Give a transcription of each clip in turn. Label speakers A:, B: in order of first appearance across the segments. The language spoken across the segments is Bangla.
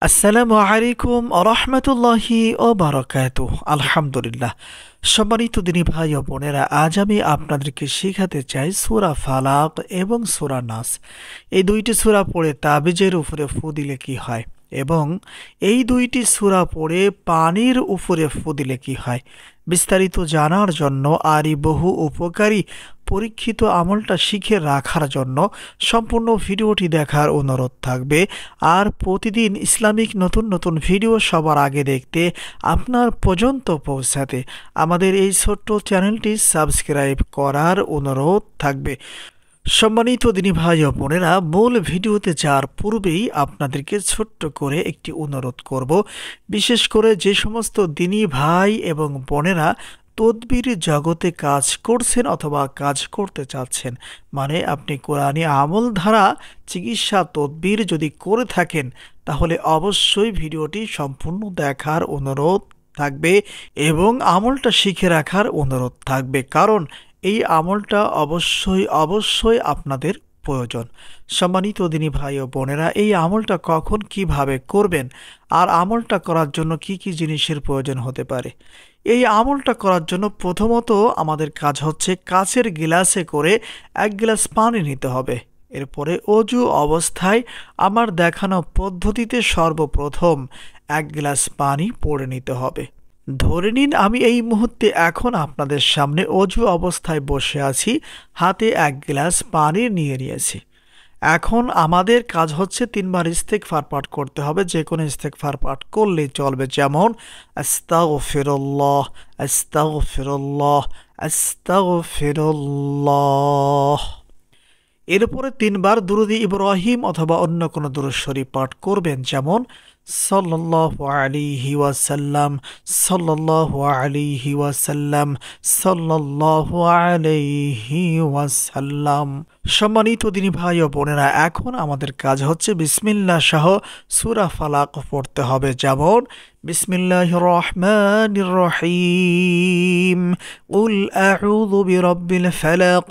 A: আসসালামু আলাইকুম আরহামতুল্লাহি ও বারাকাতুহ। আলহামদুলিল্লাহ। সম্মানিত দিনী ভাই ও বোনেরা, আজ আমি আপনাদেরকে শেখাতে চাই সূরা ফালাক এবং সূরা নাস। এই দুইটি সূরা পড়ে তাবিজের উপরে ফু দিলে কি হয়, এবং এই দুইটি সূরা পড়ে পানির উপরে ফু দিলে কি হয়। বিস্তারিত জানার জন্য আর এই বহু উপকারী পরীক্ষিত আমলটা শিখে রাখার জন্য সম্পূর্ণ ভিডিওটি দেখার অনুরোধ থাকবে। আর প্রতিদিন ইসলামিক নতুন নতুন ভিডিও সবার আগে দেখতে, আপনার পর্যন্ত পৌঁছাতে আমাদের এই ছোট্ট চ্যানেলটি সাবস্ক্রাইব করার অনুরোধ থাকবে। সম্মানিত দিনী ভাই ও বোনেরা, মূল ভিডিওতে যাওয়ার পূর্বেই আপনাদেরকে ছোট্ট করে একটি অনুরোধ করব। বিশেষ করে যে সমস্ত দিনী ভাই এবং বোনেরা তদবির জগতে কাজ করছেন অথবা কাজ করতে চাচ্ছেন, মানে আপনি কোরআনী আমল ধারা চিকিৎসা তদবির যদি করে থাকেন, তাহলে অবশ্যই ভিডিওটি সম্পূর্ণ দেখার অনুরোধ থাকবে এবং আমলটা শিখে রাখার অনুরোধ থাকবে, কারণ এই আমলটা অবশ্যই আপনাদের প্রয়োজন। সম্মানিত দিনী ভাই ও বোনেরা, এই আমলটা কখন কিভাবে করবেন আর আমলটা করার জন্য কি কি জিনিসের প্রয়োজন হতে পারে। এই আমলটা করার জন্য প্রথমত আমাদের কাজ হচ্ছে কাচের গিলাসে করে 1 গ্লাস পানি নিতে হবে। এরপরে অজু অবস্থায় আমার দেখানো পদ্ধতিতে সর্বপ্রথম 1 গ্লাস পানি পড়ে নিতে হবে। ধরে নিন আমি এই মুহূর্তে এখন আপনাদের সামনে অজু অবস্থায় বসে আছি, হাতে 1 গ্লাস পানি নিয়ে নিয়েছি। এখন আমাদের কাজ হচ্ছে 3 বার ইস্তেগফার পাঠ করতে হবে। যে কোনো ইস্তেগফার পাঠ করলেই চলবে, যেমন আস্তাগফিরুল্লাহ আস্তাগফিরুল্লাহ আস্তাগফিরুল্লাহ। এরপরে 3 বার দুরূদে ইব্রাহিম অথবা অন্য কোনো দুরূদ শরীফ পাঠ করবেন, যেমন সাল্লাল্লাহু আলাইহি ওয়াসাল্লাম সাল্লাল্লাহু আলাইহি ওয়াসাল্লাম সাল্লাল্লাহু আলাইহি ওয়াসাল্লাম। সম্মানিত দিনী ভাই ও বোনেরা, এখন আমাদের কাজ হচ্ছে বিসমিল্লাহ সহ সূরা ফালাক পড়তে হবে, যেমন বিসমিল্লাহির রহমানির রহিম কুল আউযু বিরাব্বিল ফালাক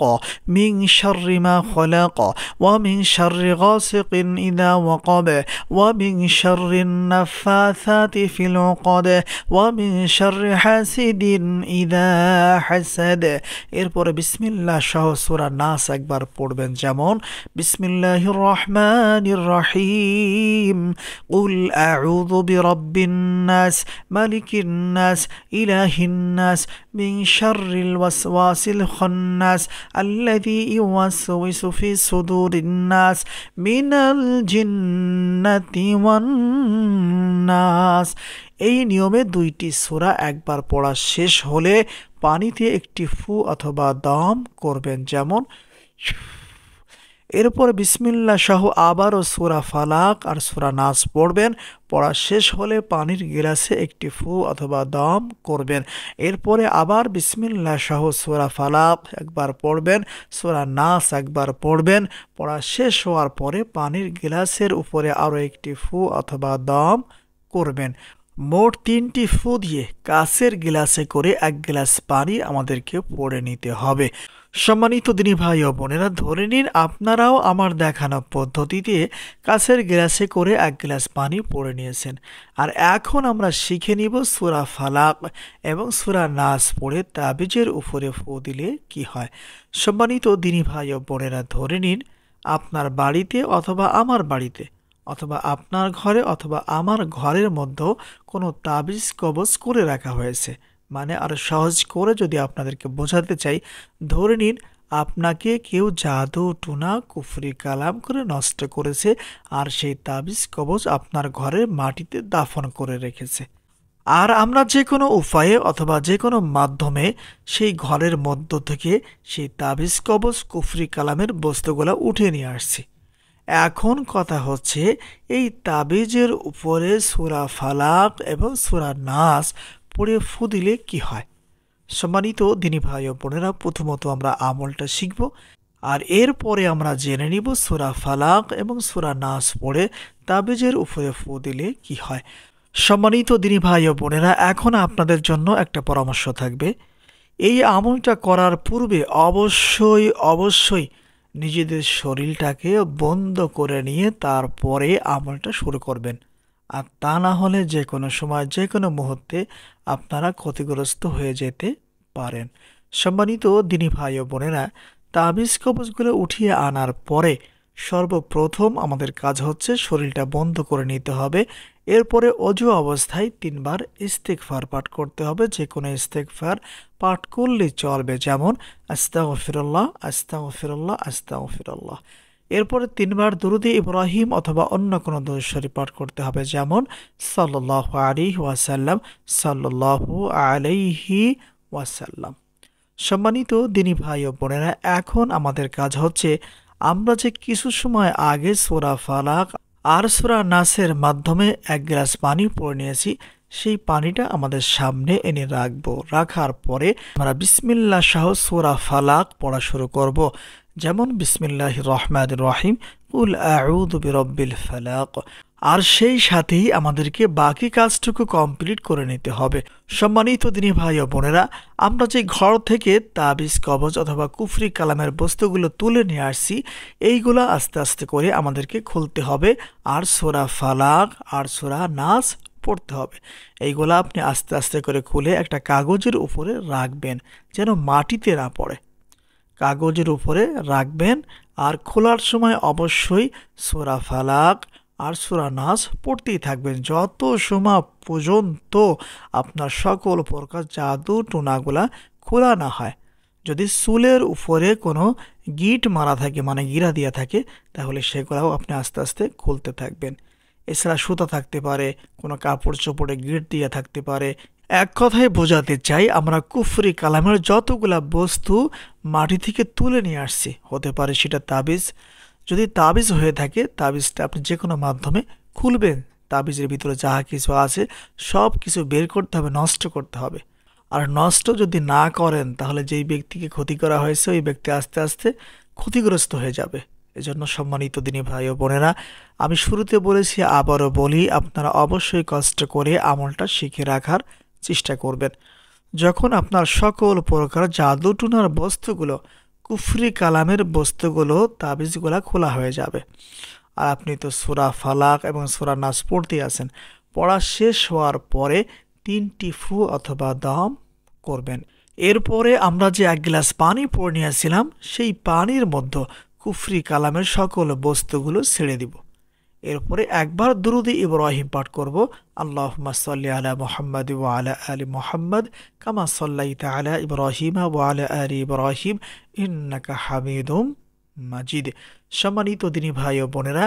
A: মিন শাররি মা খালাক ওয়া মিন শাররি গাসিকিন ইযা ওয়াকাব ওয়া মিন শাররিন নাফাসাতি ফিল উকাদ ওয়া মিন শাররি হাসিদিন ইযা হাসাদ। এরপরে বিসমিল্লাহ সহ সূরা নাস একবার পড়বেন, যেমন বিসমিল্লাহির রহমানির রহিম কুল আউযু বিরাব্বিন নাস মালিকিন নাস ইলাহিন নাস মিন শাররিল ওয়াসওয়াসিল খান্নাস আল্লাযী ইউওয়াসওয়িসু ফি সুদুরিন নাস মিনাল জিন্নাতি ওয়ান নাস। এই নিয়মে 2টি সূরা একবার পড়া শেষ হলে পানিতে একটি ফু অথবা দম করবেন, যেমন। এরপর বিসমিল্লাহ সহ আবারও সূরা ফালাক আর সূরা নাস পড়বেন। পড়া শেষ হলে পানির গিলাসে একটি ফু অথবা দম করবেন। এরপরে আবার বিসমিল্লাহ সহ সূরা ফালাক একবার পড়বেন, সূরা নাস একবার পড়বেন। পড়া শেষ হওয়ার পরে পানির গিলাসের উপরে আরও একটি ফু অথবা দম করবেন। মোট 3টি ফু দিয়ে কাচের গিলাসে করে 1 গ্লাস পানি আমাদেরকে পড়ে নিতে হবে। সম্মানিত দিনী ভাই ও বোনেরা, ধরে নিন আপনারাও আমার দেখানো পদ্ধতিতে কাচের গ্লাসে করে 1 গ্লাস পানি পড়ে নিয়েছেন। আর এখন আমরা শিখে নিব সূরা ফালাক এবং সূরা নাস পড়ে তাবিজের উপরে ফু দিলে কি হয়। সম্মানিত দিনী ভাই ও বোনেরা, ধরে নিন আপনার বাড়িতে অথবা আমার বাড়িতে অথবা আপনার ঘরে অথবা আমার ঘরের মধ্যে কোনো তাবিজ কবজ করে রাখা হয়েছে। মানে আরো সহজ করে যদি আপনাদেরকে বোঝাতে চাই, ধরে নিন আপনাকে কেউ জাদু টুনা কুফরি কালাম করে নষ্ট করেছে, আর সেই তাবিজ কবজ আপনার ঘরের মাটিতে দাফন করে রেখেছে। আর আমরা যে কোনো উপায়ে অথবা যে কোনো মাধ্যমে সেই ঘরের মধ্য থেকে সেই তাবিজ কবজ কুফরি কালামের বস্তুগুলো উঠে নিয়ে আসছি। এখন কথা হচ্ছে, এই তাবিজের উপরে সূরা ফালাক এবং সূরা নাস পড়ে ফু দিলে কি হয়। সম্মানিত দিনী ভাই ও বোনেরা, প্রথমত আমরা আমলটা শিখব, আর এরপরে আমরা জেনে নিব সূরা ফালাক এবং সূরা নাস পড়ে তাবিজের উপরে ফু দিলে কি হয়। সম্মানিত দিনী ভাই ও বোনেরা, এখন আপনাদের জন্য একটা পরামর্শ থাকবে। এই আমলটা করার পূর্বে অবশ্যই নিজেদের শরীরটাকে বন্ধ করে নিয়ে তারপরে আমলটা শুরু করবেন। আর তা না হলে যে কোনো সময় যে কোনো মুহূর্তে আপনারা ক্ষতিগ্রস্ত হয়ে যেতে পারেন। সম্মানিত দিনী ভাই ও বোনেরা, তাবিজ কবজগুলো উঠিয়ে আনার পরে সর্বপ্রথম আমাদের কাজ হচ্ছে শরীরটা বন্ধ করে নিতে হবে। এরপরে অজু অবস্থায় 3 বার ইস্তেগফার পাঠ করতে হবে। যে কোনো ইস্তেগফার পাঠ করলেই চলবে, যেমন আস্তাগফিরুল্লাহ আস্তাগফিরুল্লাহ আস্তাগফিরুল্লাহ। এরপরে 3 বার দুরুদে ইব্রাহিম অথবা অন্য কোনো দুরূদ শরীফ পাঠ করতে হবে, যেমন সাল্লাল্লাহু আলাইহি ওয়াসাল্লাম সাল্লাল্লাহু আলাইহি ওয়াসাল্লাম। সম্মানিত দিনী ভাই ও বোনেরা, এখন আমাদের কাজ হচ্ছে আমরা যে কিছু সময় আগে সূরা ফালাক আর সূরা নাসের মাধ্যমে 1 গ্লাস পানি পড়ে নিয়েছি, সেই পানিটা আমাদের সামনে এনে রাখবো। রাখার পরে আমরা বিসমিল্লাহ সহ সূরা ফালাক পড়া শুরু করব। যেমন বিসমিল্লাহির রহমানির রহিম, কুল আউযু বিরাব্বিল ফালাক। আর সেই সাথেই আমাদেরকে বাকি কাজটুকু কমপ্লিট করে নিতে হবে। সম্মানিত দিনী ভাই ও বোনেরা, আমরা যে ঘর থেকে তাবিজ কবজ অথবা কুফরি কালামের বস্তুগুলো তুলে নিয়ে আসছি, এইগুলা আস্তে আস্তে করে আমাদেরকে খুলতে হবে আর সূরা ফালাক আর সূরা নাস পড়তে হবে। এইগুলা আপনি আস্তে আস্তে করে খুলে একটা কাগজের উপরে রাখবেন, যেন মাটিতে না পড়ে। কাগজের উপরে রাখবেন আর খোলার সময় অবশ্যই সূরা ফালাক আর সূরা নাস পড়তেই থাকবেন যত সময় পর্যন্ত আপনার সকল প্রকার জাদু টোনাগুলা খোলা না হয়। যদি চুলের উপরে কোনো গিট মারা থাকে, মানে গিরা দেওয়া থাকে, তাহলে সেগুলাও আপনি আস্তে আস্তে খুলতে থাকবেন। এছাড়া সুতা থাকতে পারে, কোনো কাপড় চোপড়ে গিট দিয়ে থাকতে পারে। এক কথায় বোঝাতে চাই, আমরা কুফরি কালামের যতগুলা বস্তু মাটি থেকে তুলে নিয়ে আসছি, হতে পারে সেটা তাবিজ। যদি তাবিজ হয়ে থাকে, তাবিজটা আপনি যে কোনো মাধ্যমে খুলবেন। তাবিজের ভিতরে যাহা কিছু আছে সব কিছু বের করতে হবে, নষ্ট করতে হবে। আর নষ্ট যদি না করেন, তাহলে যেই ব্যক্তিকে ক্ষতি করা হয়েছে ওই ব্যক্তি আস্তে আস্তে ক্ষতিগ্রস্ত হয়ে যাবে। এজন্য সম্মানিত দিনী ভাই ও বোনেরা, আমি শুরুতে বলেছি, আবারও বলি, আপনারা অবশ্যই কষ্ট করে আমলটা শিখে রাখার চেষ্টা করবেন। যখন আপনার সকল প্রকার জাদুটুনার বস্তুগুলো, কুফরি কালামের বস্তুগুলো, তাবিজগুলা খোলা হয়ে যাবে, আর আপনি তো সূরা ফালাক এবং সূরা নাস পড়তেই আছেন, পড়া শেষ হওয়ার পরে 3টি ফু অথবা দম করবেন। এরপরে আমরা যে 1 গ্লাস পানি পড়ে নিয়েছিলাম, সেই পানির মধ্যে কুফরি কালামের সকল বস্তুগুলো ছেড়ে দিব। এরপরে 1 বার দুরুদে ইব্রাহিম পাঠ করব, আল্লাহুম্মা সাল্লি আলা মুহাম্মাদ ওয়া আলা আলি মুহাম্মাদ কামা সাল্লাইতা আলা ইব্রাহিম ওয়া আলা আলি ইব্রাহিম ইন্নাকা হামিদুম মাজিদ। সম্মানিত দিনী ভাই ও বোনেরা,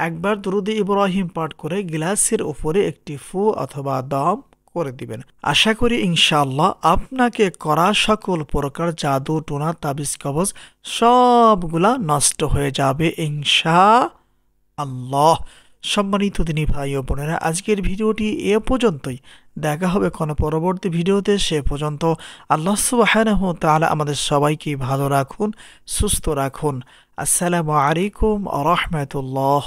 A: 1 বার দুরুদে ইব্রাহিম পাঠ করে গ্লাসের উপরে একটি ফু অথবা দম করে দিবেন। আশা করি ইনশাআল্লাহ আপনাকে করা সকল প্রকার জাদু টোনা তাবিজ কবজ সবগুলা নষ্ট হয়ে যাবে ইনশাআল্লাহ। সম্মানিত দিনী ভাই ও বোনেরা, আজকের ভিডিওটি এ পর্যন্তই। দেখা হবে কোনো পরবর্তী ভিডিওতে। সে পর্যন্ত আল্লাহ সুবহানাহু ওয়া তাআলা আমাদের সবাইকে ভালো রাখুন, সুস্থ রাখুন। আসসালামু আলাইকুম ওয়া রাহমাতুল্লাহ।